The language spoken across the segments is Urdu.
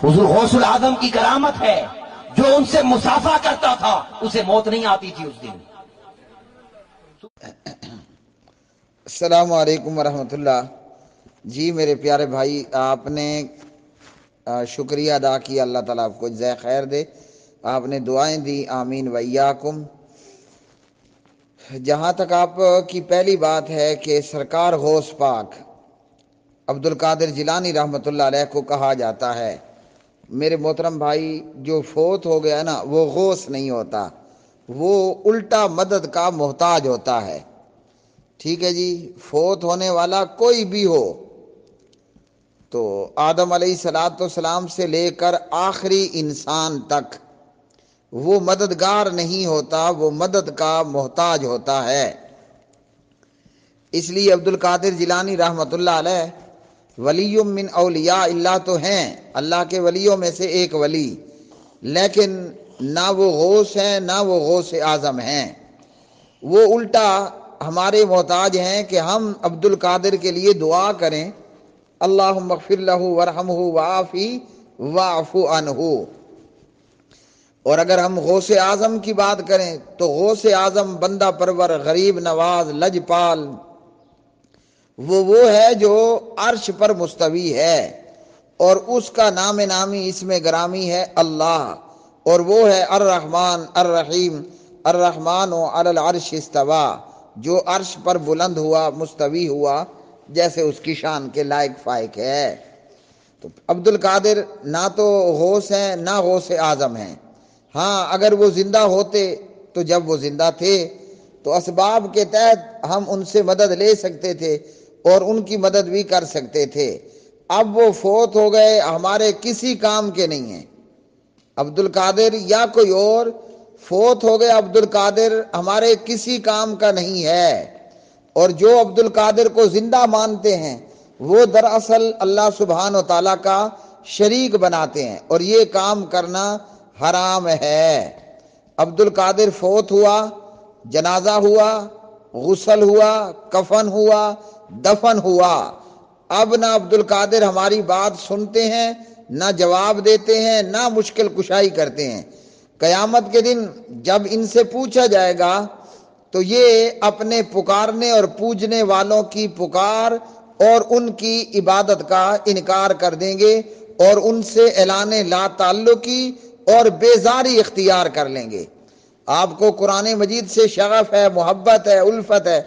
حضور غوث العظم کی کرامت ہے، جو ان سے مسافہ کرتا تھا اسے موت نہیں آتی تھی اس دن۔ السلام علیکم ورحمۃ اللہ۔ جی میرے پیارے بھائی، آپ نے شکریہ ادا کیا، اللہ تعالیٰ آپ کو جزائے خیر دے۔ آپ نے دعائیں دی، آمین وإیاکم۔ جہاں تک آپ کی پہلی بات ہے کہ سرکار غوث پاک عبد القادر جیلانی رحمۃ اللہ علیہ کو کہا جاتا ہے، میرے محترم بھائی، جو فوت ہو گیا نا وہ غوث نہیں ہوتا، وہ الٹا مدد کا محتاج ہوتا ہے۔ ٹھیک ہے جی، فوت ہونے والا کوئی بھی ہو تو آدم علیہ السلام سے لے کر آخری انسان تک وہ مددگار نہیں ہوتا، وہ مدد کا محتاج ہوتا ہے۔ اس لیے عبد القادر جیلانی رحمۃ اللہ علیہ ولی من اولیاء اللہ تو ہیں، اللہ کے ولیوں میں سے ایک ولی، لیکن نہ وہ غوث ہیں نہ وہ غوث اعظم ہیں۔ وہ الٹا ہمارے محتاج ہیں کہ ہم عبد القادر کے لیے دعا کریں، اللہم اغفر لہ وارحمہ وعافی واعف عنہ۔ اور اگر ہم غوث اعظم کی بات کریں تو غوث اعظم بندہ پرور، غریب نواز، لجپال، وہ ہے جو عرش پر مستوی ہے، اور اس کا نام نامی اسم گرامی ہے اللہ، اور وہ ہے الرحمن الرحیم، الرحمن علی العرش استویٰ، جو عرش پر بلند ہوا، مستوی ہوا، جیسے اس کی شان کے لائق فائق ہے۔ تو عبد القادر نہ تو غوث ہیں نہ غوث اعظم ہیں۔ ہاں اگر وہ زندہ ہوتے تو جب وہ زندہ تھے تو اسباب کے تحت ہم ان سے مدد لے سکتے تھے اور ان کی مدد بھی کر سکتے تھے۔ اب وہ فوت ہو گئے، ہمارے کسی کام کے نہیں ہیں۔ عبد القادر یا کوئی اور فوت ہو گئے، عبد القادر ہمارے کسی کام کا نہیں ہے۔ اور جو عبد القادر کو زندہ مانتے ہیں وہ دراصل اللہ سبحانہ و تعالیٰ کا شریک بناتے ہیں، اور یہ کام کرنا حرام ہے۔ عبد القادر فوت ہوا، جنازہ ہوا، غسل ہوا، کفن ہوا، دفن ہوا، اب نہ عبد القادر ہماری بات سنتے ہیں، نہ جواب دیتے ہیں، نہ مشکل کشائی کرتے ہیں۔ قیامت کے دن جب ان سے پوچھا جائے گا تو یہ اپنے پکارنے اور پوجنے والوں کی پکار اور ان کی عبادت کا انکار کر دیں گے، اور ان سے اعلان لا تعلقی اور بیزاری اختیار کر لیں گے۔ آپ کو قرآن مجید سے شغف ہے، محبت ہے، الفت ہے،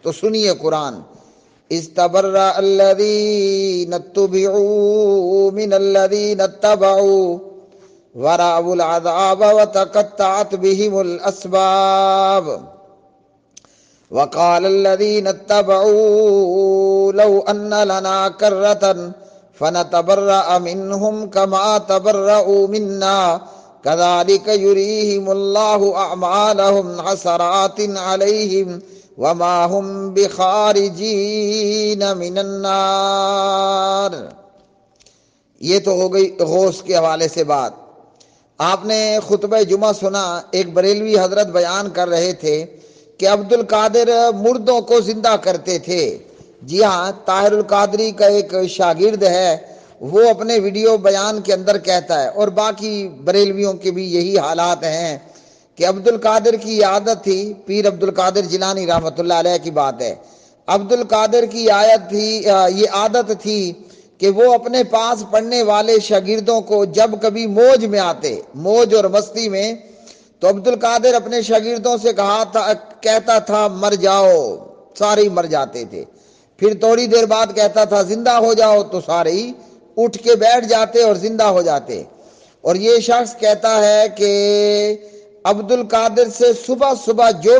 تو سنیے قرآن۔ استبرأ الذین اتبعوا من الذین اتبعوا ورأوا العذاب وتقطعت بهم الأسباب وقال الذين اتبعوا لو أن لنا كرة فنتبرأ منهم كما تبرأوا منا كذلك يريهم الله أعمالهم حسرات عليهم وما هم بخارجين من النار۔ یہ تو ہو گئی غوث کے حوالے سے بات۔ آپ نے خطبہ جمعہ سنا، ایک بریلوی حضرت بیان کر رہے تھے کہ عبد القادر مردوں کو زندہ کرتے تھے۔ جی ہاں، طاہر القادری کا ایک شاگرد ہے، وہ اپنے ویڈیو بیان کے اندر کہتا ہے، اور باقی بریلویوں کے بھی یہی حالات ہیں، کہ عبد القادر کی یہ عادت تھی، پیر عبد القادر جیلانی رحمۃ اللہ علیہ کی بات ہے، عبد القادر کی یہ عادت تھی کہ وہ اپنے پاس پڑھنے والے شاگردوں کو جب کبھی موج میں آتے، موج اور مستی میں، تو عبد القادر اپنے شاگردوں سے کہتا تھا مر جاؤ، سارے ہی مر جاتے تھے۔ پھر تھوڑی دیر بعد کہتا تھا زندہ ہو جاؤ، تو سارے ہی اٹھ کے بیٹھ جاتے اور زندہ ہو جاتے۔ اور یہ شخص کہتا ہے کہ عبد القادر سے صبح صبح جو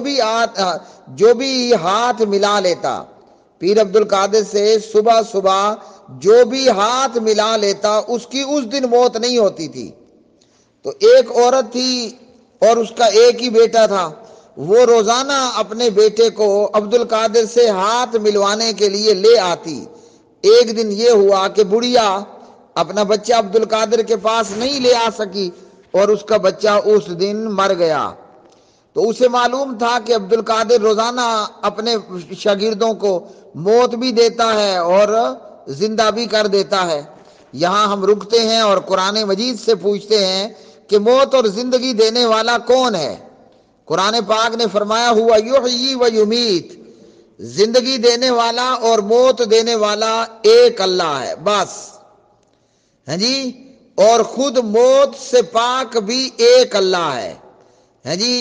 بھی ہاتھ ملا لیتا، پیر عبد القادر سے صبح صبح جو بھی ہاتھ ملا لیتا، اس کی اس دن موت نہیں ہوتی تھی۔ تو ایک عورت تھی اور اس کا ایک ہی بیٹا تھا، وہ روزانہ اپنے بیٹے کو عبد القادر سے ہاتھ ملوانے کے لیے لے آتی۔ ایک دن یہ ہوا کہ بڑھیا اپنا بچہ عبد القادر کے پاس نہیں لے آ سکی، اور اس کا بچہ اس دن مر گیا۔ تو اسے معلوم تھا کہ عبد القادر روزانہ اپنے شاگردوں کو موت بھی دیتا ہے اور زندہ بھی کر دیتا ہے۔ یہاں ہم رکتے ہیں اور قرآن مجید سے پوچھتے ہیں کہ موت اور زندگی دینے والا کون ہے؟ قرآن پاک نے فرمایا ہوا یحیی و یمیت، زندگی دینے والا اور موت دینے والا ایک اللہ ہے بس، ہاں جی، اور خود موت سے پاک بھی ایک اللہ ہے، ہاں جی،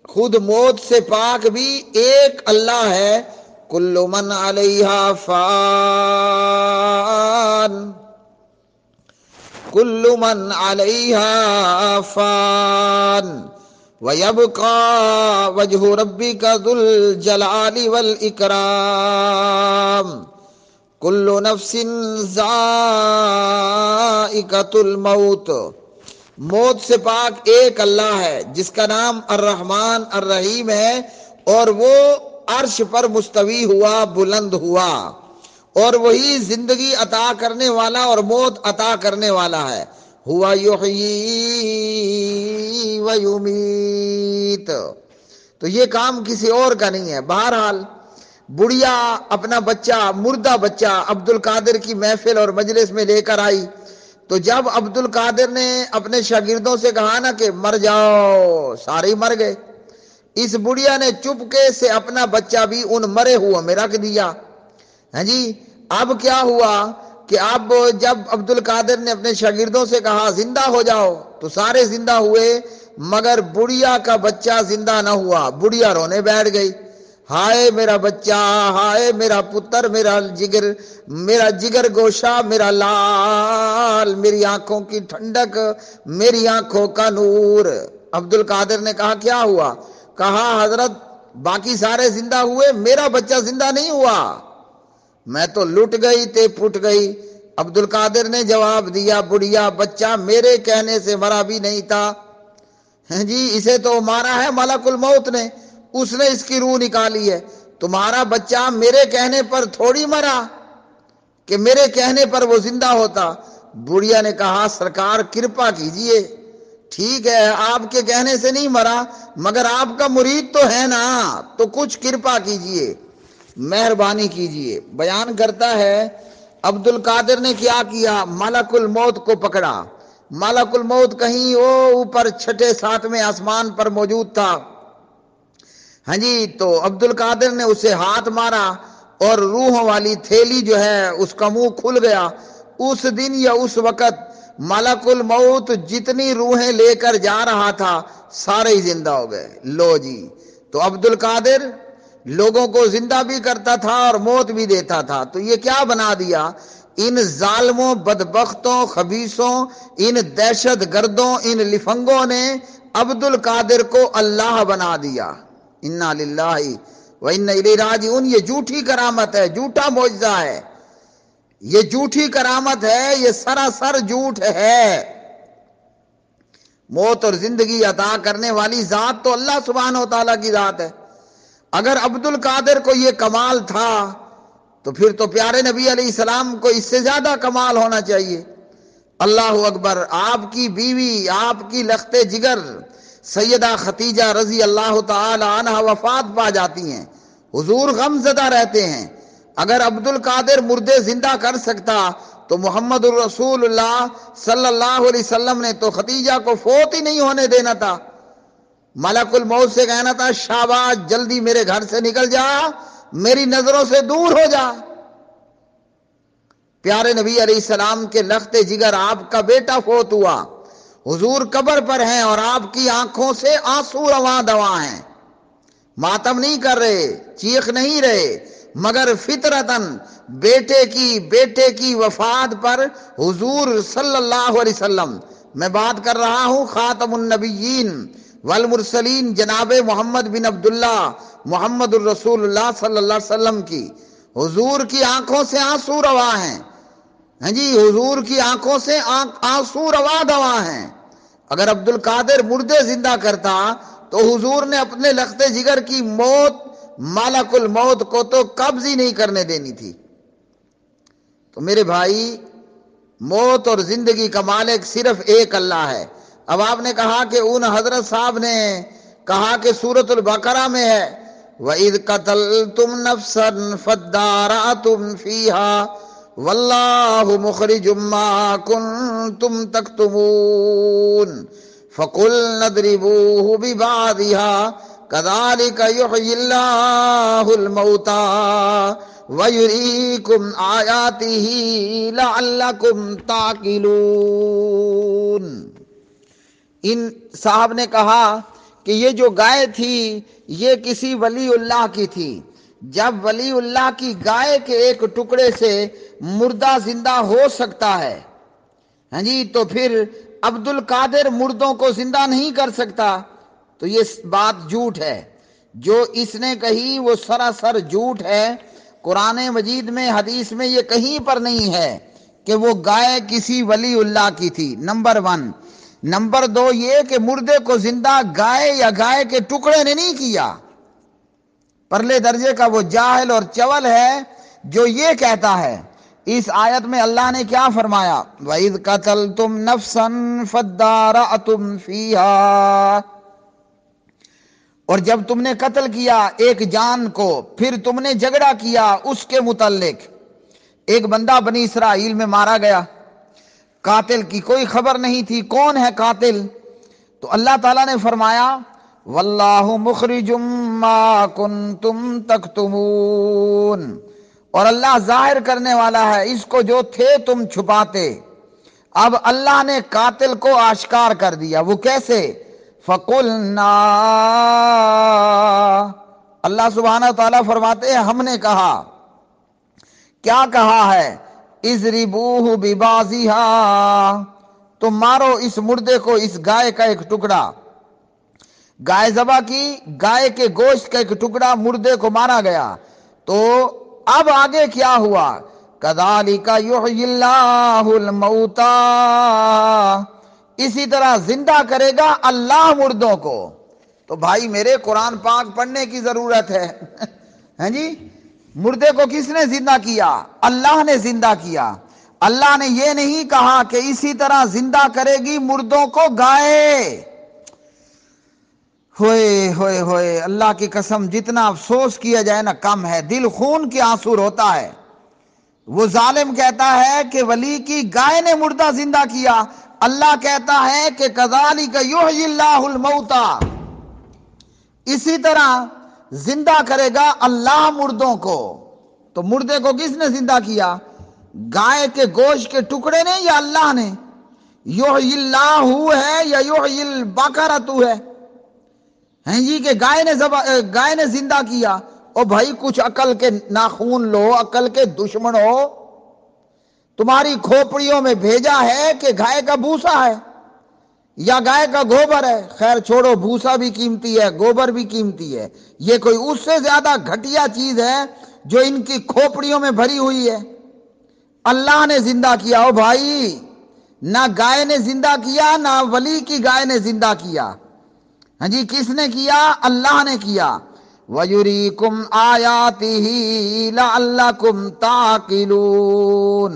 خود موت سے پاک بھی ایک اللہ ہے۔ کل من علیہا فان، کل من علیہا فان وَيَبْقَى وَجْهُ رَبِّكَ ذُو الْجَلَالِ وَالْإِكْرَامِ كُلُّ نَفْسٍ ذَائِقَةُ الْمَوْتِ۔ موت سے پاک ایک اللہ ہے جس کا نام الرحمن الرحیم ہے، اور وہ عرش پر مستوی ہوا، بلند ہوا، اور وہی زندگی عطا کرنے والا اور موت عطا کرنے والا ہے۔ ہوا یحیی و یمیت، تو یہ کام کسی اور کا نہیں ہے۔ بہرحال بڑھیا اپنا بچہ، مردہ بچہ عبد القادر کی محفل اور مجلس میں لے کر آئی، تو جب عبد القادر نے اپنے شاگردوں سے کہا نا کہ مر جاؤ، سارے ہی مر گئے، اس بڑھیا نے چپکے سے اپنا بچہ بھی ان مرے ہوا میں رکھ دیا، ہاں جی۔ اب کیا ہوا کہ اب جب عبد القادر نے اپنے شاگردوں سے کہا زندہ ہو جاؤ تو سارے زندہ ہوئے، مگر بڑھیا کا بچہ زندہ نہ ہوا۔ بڑھیا رونے بیٹھ گئی، ہائے میرا بچہ، ہائے میرا پتر، میرا جگر گوشہ، میرا لال، میری آنکھوں کی ٹھنڈک، میری آنکھوں کا نور۔ عبد القادر نے کہا کیا ہوا؟ کہا حضرت باقی سارے زندہ ہوئے، میرا بچہ زندہ نہیں ہوا، میں تو لٹ گئی تے پٹ گئی۔ عبد القادر نے جواب دیا بڑھیا بچہ میرے کہنے سے مرا بھی نہیں تھا، ہاں جی، اسے تو مارا ہے ملک الموت نے، اس نے اس کی روح نکالی ہے، تمہارا بچہ میرے کہنے پر تھوڑی مرا کہ میرے کہنے پر وہ زندہ ہوتا۔ بڑھیا نے کہا سرکار کرپا کیجئے، ٹھیک ہے آپ کے کہنے سے نہیں مرا، مگر آپ کا مرید تو ہے نا، تو کچھ کرپا کیجئے، مہربانی کیجئے۔ بیان کرتا ہے عبد القادر نے کیا کیا، ملک الموت کو پکڑا۔ ملک الموت کہیں وہ اوپر چھٹے ساتویں آسمان پر موجود تھا، ہاں جی، تو عبد القادر نے اسے ہاتھ مارا اور روحوں والی تھیلی جو ہے اس کا منہ کھل گیا۔ اس دن یا اس وقت ملک الموت جتنی روحیں لے کر جا رہا تھا سارے ہی زندہ ہو گئے۔ لو جی، تو عبد القادر لوگوں کو زندہ بھی کرتا تھا اور موت بھی دیتا تھا، تو یہ کیا بنا دیا؟ ان ظالموں، بدبختوں، خبیثوں، ان دہشت گردوں، ان لفنگوں نے عبد القادر کو اللہ بنا دیا۔ انا للہ و انا الیہ راجعون۔ یہ جھوٹی کرامت ہے، جھوٹا معجزہ ہے، یہ جھوٹی کرامت ہے، یہ سراسر جھوٹ ہے۔ موت اور زندگی عطا کرنے والی ذات تو اللہ سبحانہ و تعالیٰ کی ذات ہے۔ اگر عبد القادر کو یہ کمال تھا تو پھر تو پیارے نبی علیہ السلام کو اس سے زیادہ کمال ہونا چاہیے۔ اللہ اکبر۔ آپ کی بیوی، آپ کی لخت جگر سیدہ ختیجہ رضی اللہ تعالی عنہ وفات پا جاتی ہیں، حضور غم زدہ رہتے ہیں۔ اگر عبد القادر مردے زندہ کر سکتا تو محمد الرسول اللہ صلی اللہ علیہ وسلم نے تو ختیجہ کو فوت ہی نہیں ہونے دینا تھا، ملک الموت سے کہنا تھا شاباش جلدی میرے گھر سے نکل جا، میری نظروں سے دور ہو جا۔ پیارے نبی علیہ السلام کے لخت جگر آپ کا بیٹا فوت ہوا، حضور قبر پر ہیں اور آپ کی آنکھوں سے آنسو رواں دواں ہیں، ماتم نہیں کر رہے، چیخ نہیں رہے، مگر فطرتاً بیٹے کی وفات پر حضور صلی اللہ علیہ وسلم، میں بات کر رہا ہوں خاتم النبیین والمرسلین جناب محمد بن عبداللہ محمد الرسول اللہ صلی اللہ علیہ وسلم کی، حضور کی آنکھوں سے آنسو رواں ہیں، ہاں جی، حضور کی آنکھوں سے آنسو رواں دواں ہیں۔ اگر عبد القادر مردے زندہ کرتا تو حضور نے اپنے لخت جگر کی موت ملک الموت کو تو قبض ہی نہیں کرنے دینی تھی۔ تو میرے بھائی، موت اور زندگی کا مالک صرف ایک اللہ ہے۔ اب آپ نے کہا کہ ان حضرت صاحب نے کہا کہ سورۃ البقرہ میں ہے وَإِذْ قَتَلْتُمْ نَفْسًا فَادَّارَأْتُمْ فِيهَا واللہ مخرج ما کنتم تکتمون فقلنا اضربوه ببعضها كذلك يحيي الله الموتى وَيُرِيكُمْ آيَاتِهِ لَعَلَّكُمْ تَعْقِلُونَ۔ ان صاحب نے کہا کہ یہ جو گائے تھی یہ کسی ولی اللہ کی تھی۔ جب ولی اللہ کی گائے کے ایک ٹکڑے سے مردہ زندہ ہو سکتا ہے، ہاں جی، تو پھر عبد القادر مردوں کو زندہ نہیں کر سکتا، تو یہ بات جھوٹ ہے۔ جو اس نے کہی وہ سراسر جھوٹ ہے۔ قرآن مجید میں، حدیث میں یہ کہیں پر نہیں ہے کہ وہ گائے کسی ولی اللہ کی تھی، نمبر 1۔ نمبر 2 یہ کہ مردے کو زندہ گائے یا گائے کے ٹکڑے نے نہیں کیا۔ پرلے درجے کا وہ جاہل اور چول ہے جو یہ کہتا ہے۔ اس آیت میں اللہ نے کیا فرمایا؟ وَإِذْ قَتَلْتُمْ نَفْسًا فَادَّارَأْتُمْ فِيهَا، اور جب تم نے قتل کیا ایک جان کو پھر تم نے جھگڑا کیا اس کے متعلق۔ ایک بندہ بنی اسرائیل میں مارا گیا، قاتل کی کوئی خبر نہیں تھی، کون ہے قاتل؟ تو اللہ تعالیٰ نے فرمایا واللہ مخرج ما کنتم تکتمون، اور اللہ ظاہر کرنے والا ہے اس کو جو تھے تم چھپاتے۔ اب اللہ نے قاتل کو آشکار کر دیا، وہ کیسے؟ فَقُلْنَا، اللہ سبحانہ وتعالیٰ فرماتے ہیں ہم نے کہا، کیا کہا ہے؟ اضربوہ ببعضھا، تم مارو اس مردے کو، اس گائے کا ایک ٹکڑا۔ گائے ذبح کی، گائے کے گوشت کا ایک ٹکڑا مردے کو مارا گیا۔ تو اب آگے کیا ہوا؟ کذالک یحیی اللہ الموتى، اسی طرح زندہ کرے گا اللہ مردوں کو۔ تو بھائی میرے قرآن پاک پڑھنے کی ضرورت ہے ہاں جی، مردے کو کس نے زندہ کیا؟ اللہ نے زندہ کیا۔ اللہ نے یہ نہیں کہا کہ اسی طرح زندہ کرے گی مردوں کو گائے۔ ہوئے ہوئے ہوئے، اللہ کی قسم جتنا افسوس کیا جائے نا کم ہے، دل خون کے آنسو ہوتا ہے۔ وہ ظالم کہتا ہے کہ ولی کی گائے نے مردہ زندہ کیا، اللہ کہتا ہے کہ کذالک یحیی اللہ الموتى، اسی طرح زندہ کرے گا اللہ مردوں کو۔ تو مردے کو کس نے زندہ کیا؟ گائے کے گوشت کے ٹکڑے نے یا اللہ نے؟ یحیی اللہ ہے یا یحیی البقرۃ ہے؟ ہیں جی کہ گائے نے زندہ کیا۔ اور بھائی کچھ عقل کے ناخون لو، عقل کے دشمن ہو، تمہاری کھوپڑیوں میں بھیجا ہے کہ گائے کا بھوسا ہے یا گائے کا گوبر ہے۔ خیر چھوڑو، بھوسا بھی قیمتی ہے، گوبر بھی قیمتی ہے، یہ کوئی اس سے زیادہ گھٹیا چیز ہے جو ان کی کھوپڑیوں میں بھری ہوئی ہے۔ اللہ نے زندہ کیا۔ او بھائی، نہ گائے نے زندہ کیا، نہ ولی کی گائے نے زندہ کیا، ہاں جی، کس نے کیا؟ اللہ نے کیا۔ وَيُرِيكُمْ آيَاتِهِ لَعَلَّكُمْ تَعْقِلُونَ،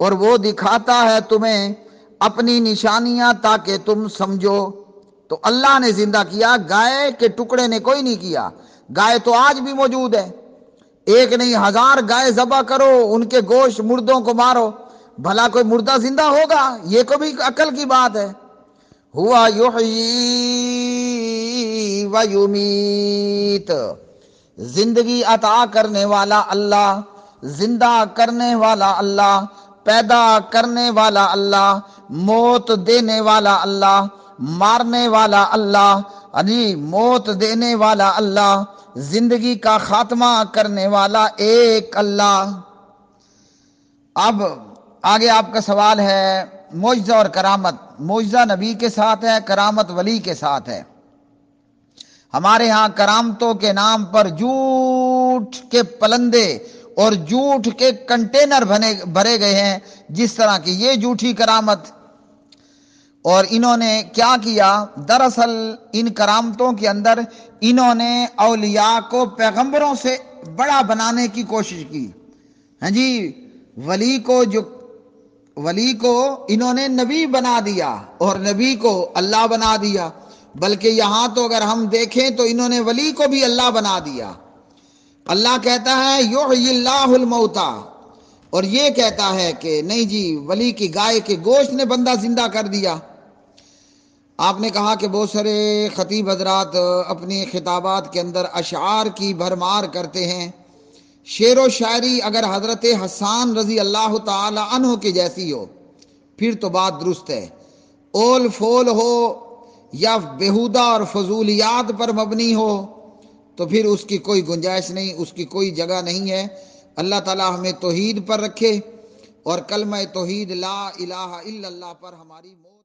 اور وہ دکھاتا ہے تمہیں اپنی نشانیاں تاکہ تم سمجھو۔ تو اللہ نے زندہ کیا، گائے کے ٹکڑے نے کوئی نہیں کیا۔ گائے تو آج بھی موجود ہے، ایک نہیں 1000 گائے ذبح کرو، ان کے گوشت مردوں کو مارو، بھلا کوئی مردہ زندہ ہوگا؟ یہ کو بھی عقل کی بات ہے۔ ہوا یحیی و یمیت، زندگی عطا کرنے والا اللہ، زندہ کرنے والا اللہ، پیدا کرنے والا اللہ، موت دینے والا اللہ، مارنے والا اللہ، یعنی موت دینے والا اللہ، زندگی کا خاتمہ کرنے والا ایک اللہ۔ اب آگے آپ کا سوال ہے معجزہ اور کرامت۔ معجزہ نبی کے ساتھ ہے، کرامت ولی کے ساتھ ہے۔ ہمارے ہاں کرامتوں کے نام پر جھوٹ کے پلندے اور جھوٹ کے کنٹینر بھرے گئے ہیں، جس طرح کی یہ جھوٹی کرامت۔ اور انہوں نے کیا کیا؟ دراصل ان کرامتوں کے اندر انہوں نے اولیاء کو پیغمبروں سے بڑا بنانے کی کوشش کی، ہاں جی، ولی کو انہوں نے نبی بنا دیا اور نبی کو اللہ بنا دیا، بلکہ یہاں تو اگر ہم دیکھیں تو انہوں نے ولی کو بھی اللہ بنا دیا۔ اللہ کہتا ہے یحیی اللہ الموتى، اور یہ کہتا ہے کہ نہیں جی ولی کی گائے کے گوشت نے بندہ زندہ کر دیا۔ آپ نے کہا کہ بہت سارے خطیب حضرات اپنے خطابات کے اندر اشعار کی بھرمار کرتے ہیں، شعر و شاعری اگر حضرت حسان رضی اللہ تعالی عنہ کے جیسی ہو پھر تو بات درست ہے، اول فول ہو یا بیہودہ اور فضولیات پر مبنی ہو تو پھر اس کی کوئی گنجائش نہیں، اس کی کوئی جگہ نہیں ہے۔ اللہ تعالی ہمیں توحید پر رکھے اور کلمہ توحید لا الہ الا اللہ پر ہماری موت